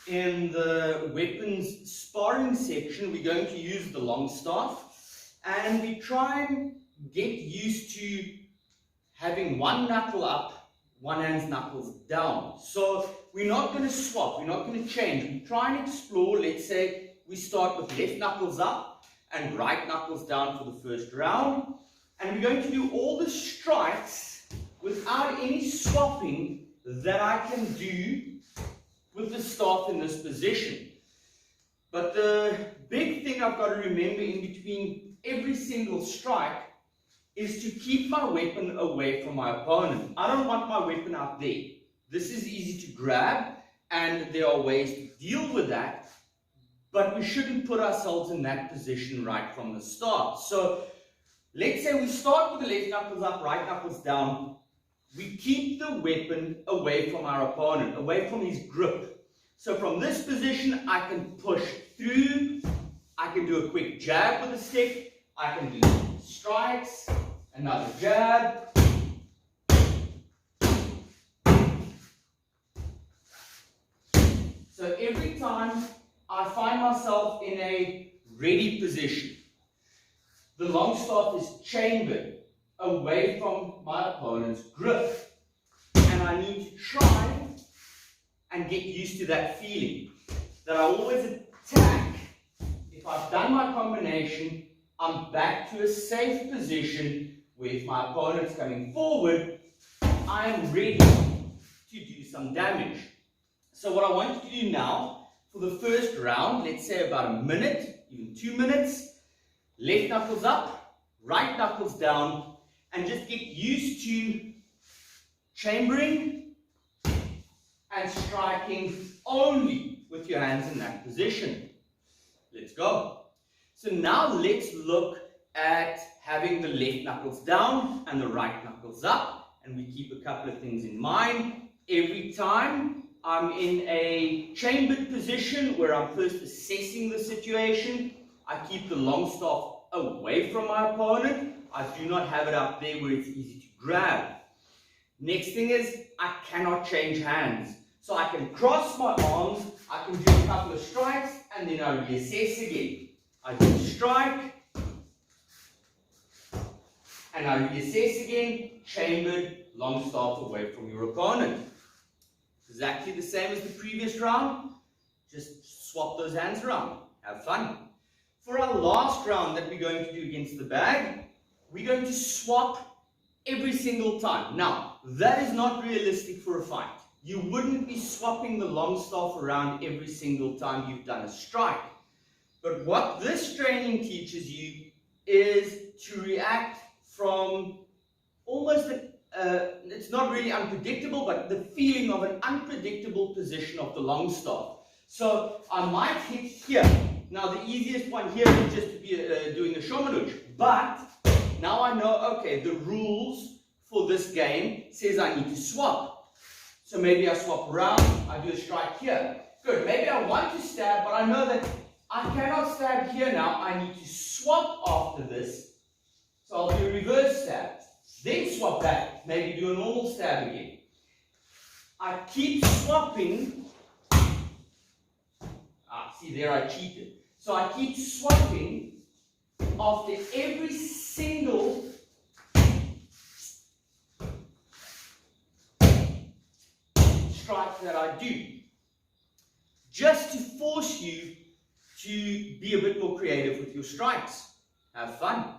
In the weapons sparring section, we're going to use the long staff, and we try and get used to having one knuckle up, one hand's knuckles down. So we're not going to swap, we're not going to change. We try and explore. Let's say we start with left knuckles up and right knuckles down for the first round, and we're going to do all the strikes without any swapping that I can do with the staff in this position. But the big thing I've got to remember in between every single strike is to keep my weapon away from my opponent. I don't want my weapon out there. This is easy to grab, and there are ways to deal with that, but we shouldn't put ourselves in that position right from the start. So let's say we start with the left knuckles up, right knuckles down. We keep the weapon away from our opponent, away from his grip. So from this position, I can push through, I can do a quick jab with a stick, I can do strikes, another jab. So every time I find myself in a ready position, the long staff is chambered away from my opponent's grip, and I need to try and get used to that feeling that I always attack. If I've done my combination, I'm back to a safe position where if my opponent's coming forward, I am ready to do some damage. So what I want you to do now for the first round, let's say about a minute, even 2 minutes, left knuckles up, right knuckles down, and just get used to chambering and striking only with your hands in that position. Let's go. So now let's look at having the left knuckles down and the right knuckles up, and we keep a couple of things in mind. Every time I'm in a chambered position where I'm first assessing the situation, I keep the long staff away from my opponent. I do not have it up there where it's easy to grab. Next thing is, I cannot change hands. So I can cross my arms, I can do a couple of strikes, and then I reassess again. I do a strike, and I reassess again, chambered, long staff away from your opponent. Exactly the same as the previous round, just swap those hands around. Have fun. For our last round that we're going to do against the bag, we're going to swap every single time. Now, that is not realistic for a fight. You wouldn't be swapping the long staff around every single time you've done a strike. But what this training teaches you is to react from almost it's not really unpredictable, but the feeling of an unpredictable position of the long staff. So I might hit here. Now the easiest one here is just to be doing a shomanuch. But now I know, okay, the rules for this game says I need to swap. So maybe I swap around, I do a strike here. Good, maybe I want to stab, but I know that I cannot stab here now. I need to swap after this. So I'll do a reverse stab. Then swap back, maybe do a normal stab again. I keep swapping. See there I cheated. So I keep swapping after every single strike that I do, just to force you to be a bit more creative with your strikes. Have fun.